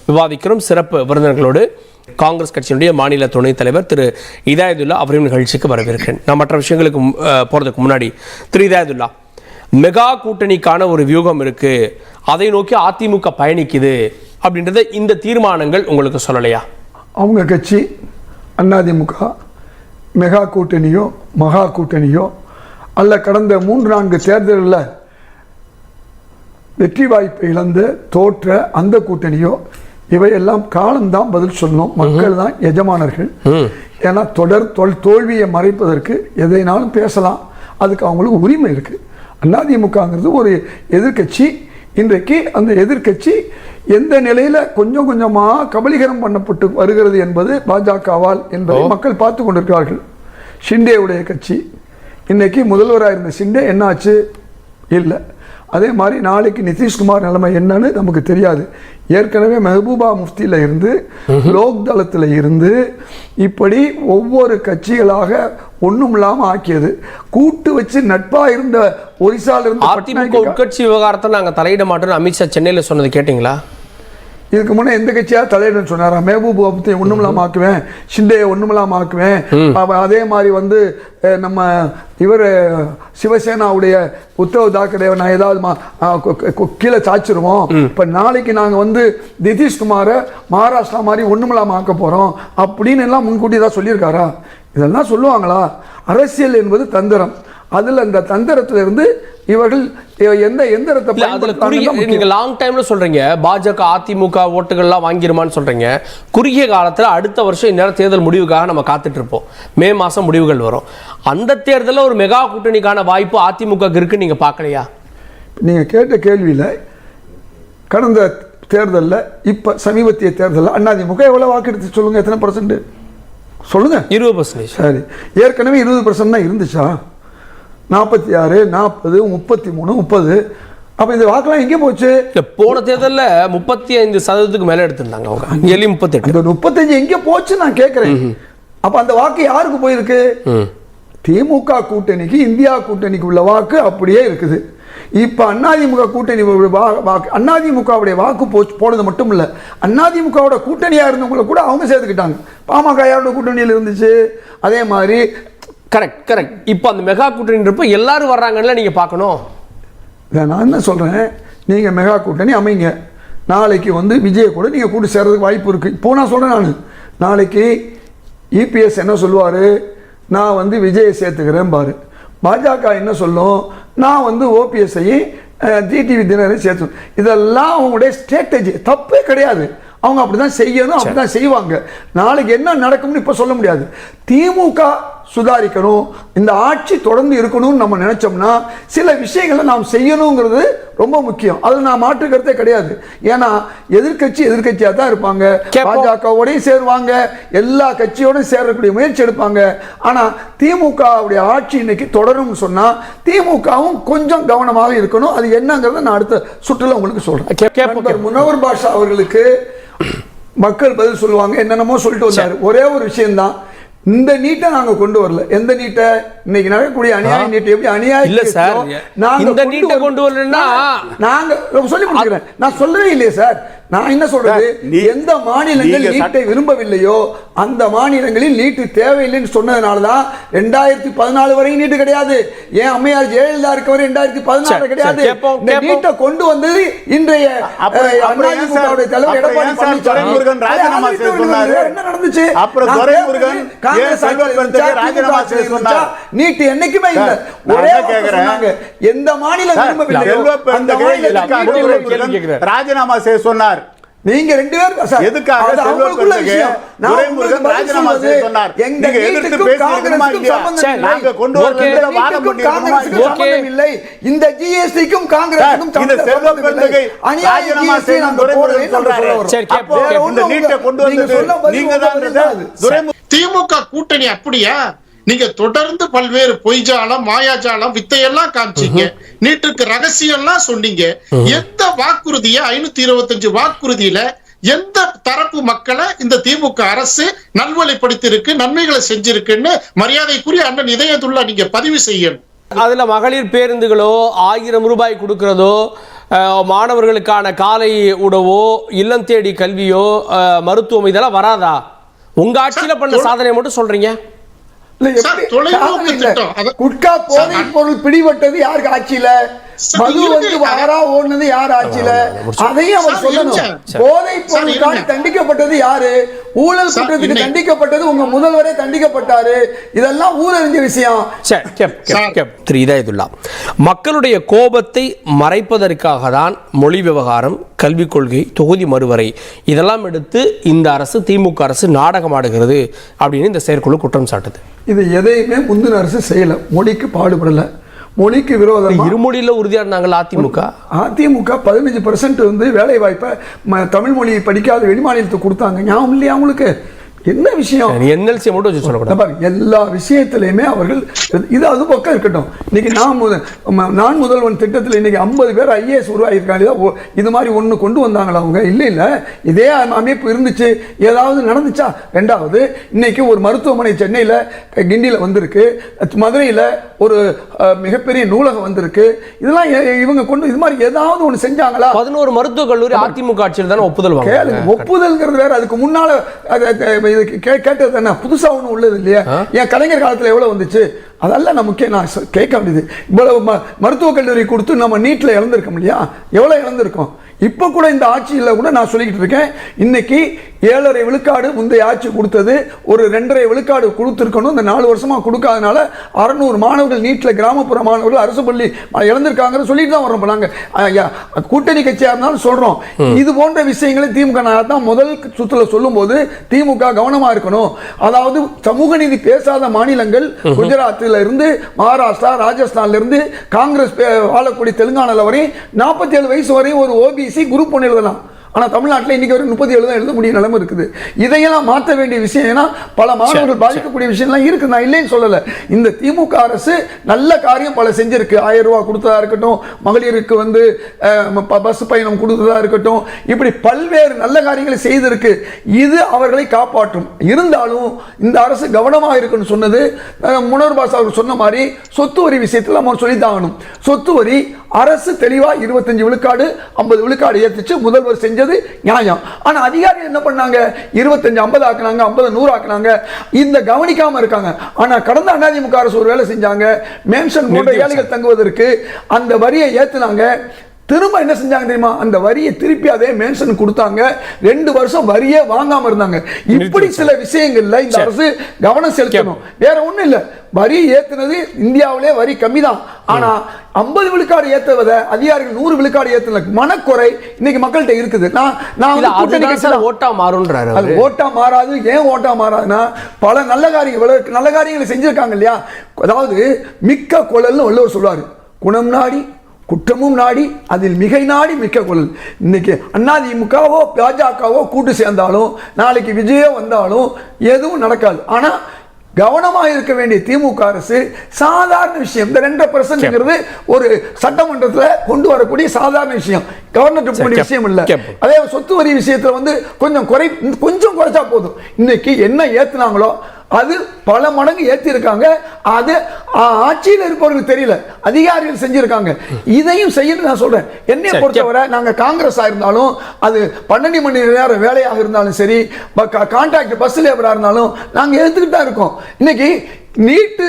விவாதிக்கிறோம் சிறப்பு விருந்தினர்களோடு. காங்கிரஸ் கட்சியினுடைய மாநில துணைத் தலைவர் திரு இதாயதுல்லா அவரையும் நிகழ்ச்சிக்கு வரவேற்கிறேன். நான் மற்ற விஷயங்களுக்கு போகிறதுக்கு முன்னாடி திரு இதாயதுல்லா, மெகா கூட்டணிக்கான ஒரு வியூகம் இருக்கு, அதை நோக்கி அதிமுக பயணிக்குது அப்படின்றத இந்த தீர்மானங்கள் உங்களுக்கு சொல்லலையா? அவங்க கட்சி அதிமுக மெகா கூட்டணியோ மகா கூட்டணியோ அல்ல, கடந்த 3-4 தேர்தலில் வெற்றி வாய்ப்பை இழந்து தோற்ற அந்த கூட்டணியோ, இவையெல்லாம் காலம்தான் பதில் சொல்லணும். மக்கள் தான் எஜமானர்கள். ஏன்னா தோல்வியை மறைப்பதற்கு எதைனாலும் பேசலாம், அதுக்கு அவங்களுக்கு உரிமை இருக்கு. அதிமுகங்கிறது ஒரு எதிர்கட்சி. இன்றைக்கு அந்த எதிர்கட்சி எந்த நிலையில கொஞ்சம் கொஞ்சமா கபலீகரம் பண்ணப்பட்டு வருகிறது என்பது பாஜகவால் என்பதை மக்கள் பார்த்து கொண்டிருக்கிறார்கள். ஷிண்டேவுடைய கட்சி இன்னைக்கு முதல்வராக இருந்த ஷிண்டே என்னாச்சு? இல்லை. அதே மாதிரி நாளைக்கு நிதிஷ்குமார் நிலைமை என்னன்னு நமக்கு தெரியாது. ஏற்கனவே மெஹபூபா முஃப்தியில் இருந்து லோக் தளத்தில் இருந்து இப்படி ஒவ்வொரு கட்சிகளாக ஒன்றும் இல்லாமல் ஆக்கியது. கூட்டு வச்சு நட்பா இருந்த ஒரிசால இருந்து அதிமுக உட்கட்சி விவகாரத்தை நாங்கள் தலையிட மாட்டோம்னு அமித்ஷா சென்னையில் சொன்னது கேட்டீங்களா? இதுக்கு முன்னே எந்த கட்சியாக தலையிடன்னு சொன்னாரா? மெஹபூபா முஃப்தி ஒண்ணுமில்லாம ஆக்குவேன், ஷிண்டே ஒண்ணுமில்லாம ஆக்குவேன். அதே மாதிரி வந்து நம்ம இவர் சிவசேனாவுடைய உத்தவ் தாக்கரே நான் ஏதாவது கீழே சாச்சிருவோம். இப்போ நாளைக்கு நாங்கள் வந்து நிதிஷ்குமாரை மகாராஷ்டிரா மாதிரி ஒண்ணுமில்லாம ஆக்க போறோம் அப்படின்னு எல்லாம் முன்கூட்டி தான் சொல்லியிருக்காரா? இதெல்லாம் சொல்லுவாங்களா? அரசியல் என்பது தந்திரம். அதில் அந்த தந்திரத்திலிருந்து இவர்கள் எந்த எந்திரத்தை நீங்க லாங் டைம்ல சொல்றீங்க பாஜக அதிமுக ஓட்டுகள்லாம் வாங்கிருமான்னு சொல்றீங்க. குறுகிய காலத்தில் அடுத்த வருஷம் இந்நேரம் தேர்தல் முடிவுக்காக நம்ம காத்துட்டு இருப்போம். மே மாசம் முடிவுகள் வரும். அந்த தேர்தலில் ஒரு மெகா கூட்டணிக்கான வாய்ப்பு அதிமுக இருக்கு, நீங்க பார்க்கலையா? நீங்க கேட்ட கேள்வியில கடந்த தேர்தலில் இப்ப சமீபத்திய தேர்தலில் அதிமுக எவ்வளவு வாக்கு எடுத்து சொல்லுங்க, எத்தனை பர்சன்ட் சொல்லுங்க? 20%. சரி, ஏற்கனவே 20% தான் இருந்துச்சா? 46, 40, 33, 30. அப்ப இந்த வாக்கெல்லாம் எங்கே போச்சு? போன தேர்தலில் 35% மேல எடுத்திருந்தாங்க அவங்க. 38. அந்த 35 எங்கே போச்சு நான் கேட்கிறேன். அப்ப அந்த வாக்கு யாருக்கு போயிருக்கு? திமுக கூட்டணிக்கு, இந்தியா கூட்டணிக்கு உள்ள வாக்கு அப்படியே இருக்குது. இப்ப அதிமுக கூட்டணி அதிமுகவுடைய வாக்கு போனது மட்டும் இல்ல, அதிமுகவோட கூட்டணியா இருந்தவங்களை கூட அவங்க சேர்த்துக்கிட்டாங்க. பாமக யாரோட கூட்டணியில் இருந்துச்சு? அதே மாதிரி கரெக்ட். இப்போ அந்த மெகா கூட்டணின்றப்ப எல்லாரும் வர்றாங்கன்னு நீங்க பார்க்கணும். நான் என்ன சொல்றேன், நீங்க மெகா கூட்டணி அமைங்க. நாளைக்கு வந்து விஜய் கூட நீங்க கூட்டு சேர்றதுக்கு வாய்ப்பு இருக்கு. இப்போ நான் சொல்றேன், நாளைக்கு இபிஎஸ் என்ன சொல்லுவாரு? நான் வந்து விஜயை சேர்த்துக்கிறேன் பாரு. பாஜக என்ன சொல்லும்? நான் வந்து ஓபிஎஸ்ஐயும் டிடிவி தினகரன் சேர்த்து. இதெல்லாம் அவங்களுடைய ஸ்ட்ராட்டஜி, தப்பே கிடையாது. அவங்க அப்படிதான் செய்யணும், அப்படிதான் செய்வாங்க. நாளைக்கு என்ன நடக்கும்னு இப்ப சொல்ல முடியாது. திமுக சுதாரிக்கணும், இந்த ஆட்சி தொடர்ந்து இருக்கணும்னு நம்ம நினைச்சோம்னா சில விஷயங்களை நாம் செய்யணுங்கிறது ரொம்ப முக்கியம். அதில் நான் மாற்று கருத்தே கிடையாது. ஏன்னா எதிர்கட்சியாக தான் இருப்பாங்க, பாஜகவோடையும் சேருவாங்க, எல்லா கட்சியோடையும் சேரக்கூடிய முயற்சி எடுப்பாங்க. ஆனா திமுகவுடைய ஆட்சி இன்னைக்கு தொடரும் சொன்னா திமுகவும் கொஞ்சம் கவனமாக இருக்கணும். அது என்னங்கிறத நான் அடுத்த சுற்றுல உங்களுக்கு சொல்றேன். முனவர் பாஷா அவர்களுக்கு மக்கள் பதில் சொல்லுவாங்க, என்னென்னமோ சொல்லிட்டு வந்தாரு. ஒரே ஒரு விஷயம்தான், இந்த நீட்டை நாங்க கொண்டு வரல. எந்த நீட்டை? இன்னைக்கு நடக்கக்கூடிய அநியாய நீட்டை எப்படி அநியாயம் இல்ல சார், இந்த நீட்டை கொண்டு வரலன்னா நாங்க சொல்லி முடிக்கிறேன். நான் சொல்லவே இல்லையே சார். நான் என்ன சொல்றது, எந்த மாநிலங்கள் நீட்டை விரும்பவில்லையோ அந்த மாநிலங்களில் நீட்டு தேவையில்லைன்னு சொன்னதுனாலதான் 2014 வரை நீட்டு கிடையாது. ஏன் அம்மையார் ஜெயலலிதா இருக்க வரை 2016 கிடையாது. இந்த நீட்டை கொண்டு வந்தது இன்றைய அதிமுகவுடைய தலைவர் எடப்பாடி பழனிசாமி. என்ன நடந்துச்சு? நீட்டு என்னைக்குமே இல்ல. ஒரே சொன்னாங்க, எந்த மாநிலம் விரும்பவில்லையோ அந்த மாநிலத்தில் ராஜினாமா செய்ய சொன்னார். நீங்க ரெண்டு பேரும் எதுக்காக அவங்களுக்குள்ள விஷயம் முறைமுருகன் ராஜினாமா செய்ய சொன்னார். நீங்க எதிர்த்து பேசியிருக்கணுமா இல்லையா? நாங்க கொண்டு வரதுல வாதம் பண்ணிருக்கோம் இல்லை. இந்த ஜிஎஸ்டிக்கும் காங்கிரஸுக்கும் இந்த செல்வ பெருந்தகை ராஜினாமா செய்ய துரைமுருகன் சொல்றாரு. அப்போ இந்த நீட்டை கொண்டு வந்தது நீங்க தான். திமுக கூட்டணி அப்படியா? நீங்க தொடர்ந்து பல்வேறு பொய்ஜாலம், மாயாஜாலம், வித்தையெல்லாம் காமிச்சீங்க. நீட்டுக்கு ரகசியம்லாம் சொன்னீங்க. எந்த வாக்குறுதிய 525 வாக்குறுதியில எந்த தரப்பு மக்களை இந்த திமுக அரசு நல்வழிப்படுத்தி இருக்கு, நன்மைகளை செஞ்சிருக்குன்னு மரியாதைக்குரிய அண்ணன் இதயத்துள்ள நீங்க பதிவு செய்யணும். அதுல மகளிர் பேருந்துகளோ 1000 ரூபாய் கொடுக்கிறதோ மாணவர்களுக்கான காலை உணவோ இல்லம் தேடி கல்வியோ மருத்துவம் இதெல்லாம் வராதா? உங்க ஆட்சியில பண்ண சாதனை மட்டும் சொல்றீங்க. குட்கா போதை பொருள் பிடிபட்டது யாருக்கு ஆட்சியில? மது வந்து வாரா ஓடுனது யார் ஆட்சியில? அதையும் அவர் சொல்லணும். போதை பொருளுக்காக தண்டிக்கப்பட்டது யாரு? ஊழல் குற்றத்துக்கு தண்டிக்கப்பட்டது உங்க முதல்வரே தண்டிக்கப்பட்டாரு. இதெல்லாம் ஊரறிஞ்ச விஷயம். திரு இதாயதுல்லா, மக்களுடைய கோபத்தை மறைப்பதற்காக தான் மொழி விவகாரம், கல்விக் கொள்கை, தொகுதி மறுவரை இதெல்லாம் எடுத்து இந்த அரசு, திமுக அரசு நாடகம் ஆடுகிறது அப்படின்னு இந்த செயற்குழு குற்றம் சாட்டுது. இது எதையுமே முந்தின அரசு செய்யல. மொழிக்கு பாடுபடல. மொழிக்கு விரோதம். இருமொழியில உறுதியா இருந்தாங்க அதிமுக. 15% வந்து வேலை வாய்ப்பை தமிழ் மொழியை படிக்காத வெளிமாநிலத்துக்கு கொடுத்தாங்க. ஞாபகம் இல்லையா உங்களுக்கு? என்ன விஷயம்? என்எல்சி மட்டும் வச்சு சொல்லக்கூடாது. எல்லா விஷயத்திலையுமே அவர்கள் இது அது பக்கம் இருக்கட்டும். இன்னைக்கு நான் முதல்வன் திட்டத்தில் இன்னைக்கு 50 பேர் IAS உருவாகியிருக்காங்க. இது மாதிரி ஒன்று கொண்டு வந்தாங்களா அவங்க? இல்லை இதே அமைப்பு இருந்துச்சு. ஏதாவது நடந்துச்சா? ரெண்டாவது, இன்னைக்கு ஒரு மருத்துவமனை சென்னையில் கிண்டியில் வந்திருக்கு, மதுரையில் ஒரு மிகப்பெரிய நூலகம் வந்திருக்கு. இதெல்லாம் இவங்க கொண்டு இது மாதிரி ஏதாவது ஒன்று செஞ்சாங்களா? 11 மருத்துவக் கல்லூரி அதிமுக ஆட்சியில் தானே ஒப்புதல். ஒப்புதல்ங்கிறது வேற. அதுக்கு முன்னால கேட்டது என்ன? புதுசா ஒண்ணு உள்ளது இல்லையா? என் கலைஞர் காலத்துல எவ்வளவு வந்துச்சு? அதெல்லாம் நான் முக்கியம் நான் கேட்க வேண்டியது. இவ்வளவு மருத்துவக் கல்லூரி கொடுத்து நம்ம நீட்ல இழந்திருக்கோம் இல்லையா? எவ்வளவு இழந்திருக்கோம்? இப்போ கூட இந்த ஆட்சியில் கூட நான் சொல்லிக்கிட்டு இருக்கேன். இன்னைக்கு 7.5 விழுக்காடு முந்தைய ஆட்சி கொடுத்தது, ஒரு 2.5 விழுக்காடு கொடுத்துருக்கணும். இந்த 4 வருஷமா கொடுக்காதனால 600 மாணவர்கள் நீட்ல, கிராமப்புற மாணவர்கள் அரசு பள்ளி இழந்திருக்காங்க சொல்லிட்டு தான் வரோம். நாங்கள் கூட்டணி கட்சியாக இருந்தாலும் சொல்றோம். இது போன்ற விஷயங்களை திமுக தான் முதல் சுற்றுல சொல்லும் போது திமுக கவனமா இருக்கணும். அதாவது சமூக நீதி பேசாத மாநிலங்கள் குஜராத்தில் இருந்து மகாராஷ்டிரா, ராஜஸ்தான்ல இருந்து காங்கிரஸ் வாழக்கூடிய தெலுங்கானால வரை 47 வயசு வரை ஒரு OBC குரூப் 1 எழுதலாம். ஆனால் தமிழ்நாட்டில் இன்னைக்கு வரை 37 தான் எழுத முடிய நிலைமை இருக்குது. இதையெல்லாம் மாற்ற வேண்டிய விஷயம். ஏன்னா பல மாணவர்கள் பாதிக்கக்கூடிய விஷயம்லாம் இருக்கு. நான் இல்லைன்னு சொல்லலை. இந்த திமுக அரசு நல்ல காரியம் பல செஞ்சிருக்கு. 1000 ரூபாய் கொடுத்ததா இருக்கட்டும், மகளிருக்கு வந்து பஸ் பயணம் கொடுத்ததா இருக்கட்டும், இப்படி பல்வேறு நல்ல காரியங்களை செய்திருக்கு. இது அவர்களை காப்பாற்றும். இருந்தாலும் இந்த அரசு கவனமாக இருக்குன்னு சொன்னது முனவர் பாஸ் அவர் சொன்ன மாதிரி சொத்து வரி விஷயத்தில் நம்ம சொல்லித்தாகணும். சொத்து வரி அரசு தெளிவா 25 விழுக்காடு 50 விழுக்காடு ஏத்துச்சு. முதல்வர் செஞ்சது நியாயம். ஆனா அதிகாரிகள் என்ன பண்ணாங்க? 25 50 ஆக்குனாங்க, 50 100 ஆக்குனாங்க. இந்த கவனிக்காம இருக்காங்க. ஆனா கடந்த அதிமுக அரசு ஒரு வேலை செஞ்சாங்க. மேன்ஷன் போன்ற ஏழைகள் தங்குவதற்கு அந்த வரியை ஏத்துனாங்க. திரும்ப என்ன செஞ்சாங்க தெரியுமா? அந்த வரியை திருப்பி அதே மேன்ஷன் கொடுத்தாங்க. 2 வருஷம் வரியே வாங்காம இருந்தாங்க. இப்படி சில விஷயங்கள்ல இந்த அரசு கவனம் செலுத்தணும். வேற ஒண்ணும் இல்ல. வரி ஏத்துனது இந்தியாவிலே வரி கம்மி தான். ஆனா 50 விழுக்காடு ஏத்துவத அதிகாரிகள் 100 விழுக்காடு ஏத்துன மனக்குறை இன்னைக்கு மக்கள்கிட்ட இருக்குது. நான் ஓட்டா மாறுன்றாரு. அது ஓட்டா மாறாது. ஏன் ஓட்டா மாறாதுன்னா பல நல்ல காரியங்களை செஞ்சிருக்காங்க இல்லையா? அதாவது மிக்க குழல்னு வள்ளுவர் சொல்வாரு. குணம் நாடி குற்றமும் நாடி அதில் மிகை நாடி மிக்க குழல். இன்னைக்கு அதிமுகவோ பாஜகவோ கூட்டு சேர்ந்தாலும் நாளைக்கு விஜயோ வந்தாலும் எதுவும் நடக்காது. ஆனா கவனமாக இருக்க வேண்டிய திமுக அரசு சாதாரண விஷயம். இந்த 2% ஒரு சட்டமன்றத்தில் கொண்டு வரக்கூடிய சாதாரண விஷயம். கவர்னர் விஷயம் இல்ல. அதே சொத்து வரி விஷயத்துல வந்து கொஞ்சம் குறைச்சா போதும். இன்னைக்கு என்ன ஏத்துனாங்களோ அது பல மடங்கு ஏற்றி இருக்காங்க. அது ஆட்சியில் இருப்பவர்களுக்கு தெரியல, அதிகாரிகள் செஞ்சிருக்காங்க. இதையும் செய்ய நான் சொல்றேன். என்னை பொறுத்தவரை நாங்க காங்கிரஸ் இருந்தாலும், அது 12 மணி நேரம் வேலையாக இருந்தாலும் சரி, கான்ட்ராக்ட் பஸ் லேபரா இருந்தாலும் நாங்க எடுத்துக்கிட்டு தான் இருக்கோம். இன்னைக்கு நீட்டு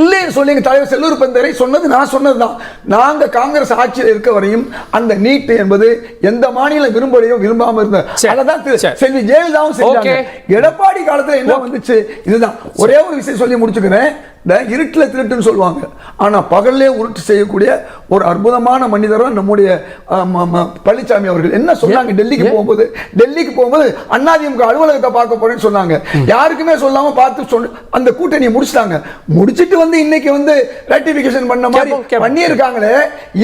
இல்லைன்னு சொல்லி எங்க தலைவர் செல்லூர் பந்தரை சொன்னது நான் சொன்னதுதான். நாங்க காங்கிரஸ் ஆட்சியில் இருக்க வரையும் அந்த நீட் என்பது எந்த மாநிலம் விரும்பலையோ விரும்பாம இருந்த அதான் செல்வி ஜெயலலிதாவும் செஞ்சாங்க. எடப்பாடி காலத்துல என்ன வந்துச்சு? இதுதான். ஒரே ஒரு விஷயம் சொல்லி முடிச்சுக்கிறேன். இருட்டில் திருட்டுன்னு சொல்லுவாங்க. ஆனா பகல்லே உருட்டு செய்யக்கூடிய ஒரு அற்புதமான மனிதர் நம்முடைய பழனிசாமி அவர்கள். என்ன சொன்னாங்க? டெல்லிக்கு போகும்போது அதிமுக அலுவலகத்தை பார்க்க போறேன்னு சொன்னாங்க. யாருக்குமே சொல்லாம பார்த்து அந்த கூட்டணியை முடிச்சிட்டாங்க. முடிச்சிட்டு வந்து இன்னைக்கு வந்து ரேட்டிபிகேஷன் பண்ண மாதிரி பண்ணி இருக்காங்களே.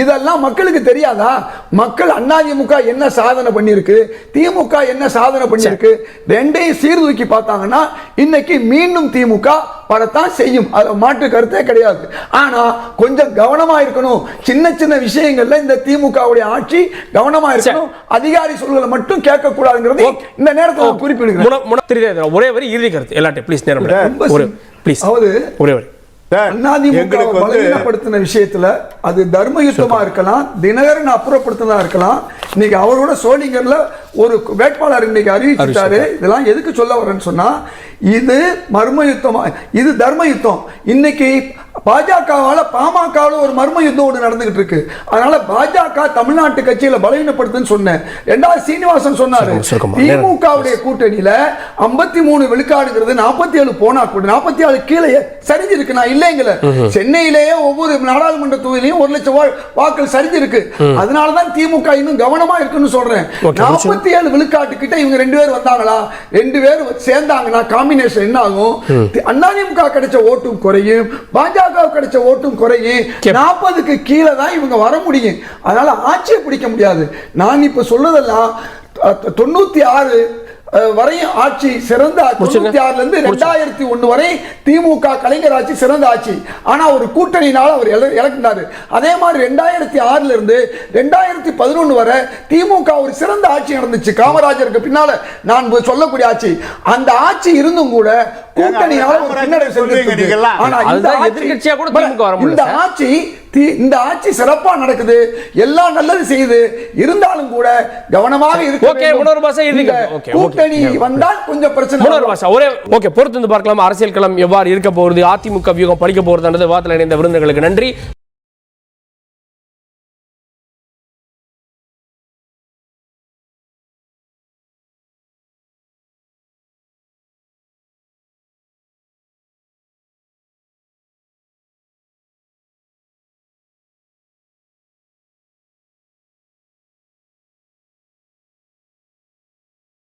இதெல்லாம் மக்களுக்கு தெரியாதா? மக்கள் அதிமுக என்ன சாதனை பண்ணிருக்கு, திமுக என்ன சாதனை பண்ணிருக்கு, ரெண்டையும் சீர்தூக்கி பார்த்தாங்கன்னா இன்னைக்கு மீண்டும் திமுக படத்தான் செய்யும். மாற்று கருத்தே கிடையாது. ஆனா கொஞ்சம் கவனமா இருக்கணும். சின்ன சின்ன விஷயங்கள்ல இந்த திமுகவுடைய ஆட்சி கவனமா இருக்கணும். அதிகாரி சொல்களை மட்டும் கேட்க கூடாதுங்கிறது இந்த நேரத்தில் குறிப்பிடுகிறேன். ஒரே வரி இறுதி கருத்து எல்லாத்தையும் ப்ளீஸ். நேரம் ப்ளீஸ். அதாவது ஒரே வரி அதிமுக பலவீனப்படுத்தின விஷயத்துல அது தர்ம யுத்தமா இருக்கலாம், தினகரன் அப்புறப்படுத்தினா இருக்கலாம். இன்னைக்கு அவரோட சோளிங்கர்ல ஒரு வேட்பாளர் இன்னைக்கு அறிவிச்சிட்டாரு. இதெல்லாம் எதுக்கு சொல்ல வரேன்னு சொன்னா, இது மர்ம யுத்தமா, இது தர்ம யுத்தம். இன்னைக்கு பாஜகவால பாமகவில் ஒரு மர்ம யுத்தம் ஒன்று நடந்துகிட்டு இருக்கு. அதனால பாஜக தமிழ்நாட்டு கட்சியில பலவீனப்படுத்துன்னு சொன்னேன். ரெண்டாவது சீனிவாசன் சொன்னாரு, திமுகவுடைய கூட்டணியில 53 விழுக்காடுங்கிறது 47 போனா கூட 47 கீழே சரிஞ்சிருக்கு. நான் இல்லைங்கள, சென்னையிலேயே ஒவ்வொரு நாடாளுமன்ற தொகுதியிலையும் 1 லட்சம் வாக்கள் சரிஞ்சிருக்கு. அதனாலதான் திமுக இன்னும் கவனமா இருக்குன்னு சொல்றேன். 47 விழுக்காட்டு கிட்ட இவங்க 2 பேர் வந்தாங்களா, 2 பேர் சேர்ந்தாங்கன்னா காம்பினேஷன் என்ன ஆகும்? அதிமுக கிடைச்ச ஓட்டும் குறையும், பாஜக கிடைச்ச ஓட்டும் குறையும். 40க்கு கீழே தான் இவங்க வர முடியும். அதனால ஆட்சியை பிடிக்க முடியாது. நான் இப்ப சொல்றதெல்லாம் 96 வரையும் ஆட்சி சிறந்த 96ல இருந்து 2001 வரை திமுக கலைஞர் ஆட்சி சிறந்த ஆட்சி. ஆனா ஒரு கூட்டணியினால அவர் இறக்கினாரு. அதே மாதிரி 2006ல இருந்து 2011 வரை திமுக ஒரு சிறந்த ஆட்சி நடந்துச்சு. காமராஜருக்கு பின்னால நான் சொல்லக்கூடிய ஆட்சி. அந்த ஆட்சி இருந்தும் கூட கூட்டணியால ஒரு பின்னடைவு சொல்றீங்க. ஆனா இந்த ஆட்சி சிறப்பா நடக்குது, எல்லாம் நல்லது செய்யுது. இருந்தாலும் கூட கவனமாக இருக்கு. கூட்டணி வந்தால் கொஞ்சம் பிரச்சனை. ஒரே ஓகே, பொறுத்து பார்க்கலாம் அரசியல் களம் எவ்வாறு இருக்க போகிறது, அதிமுக வியூகம் பழிக்க போகிறது. வார்த்தையில் இணைந்த விருந்தினர்களுக்கு நன்றி.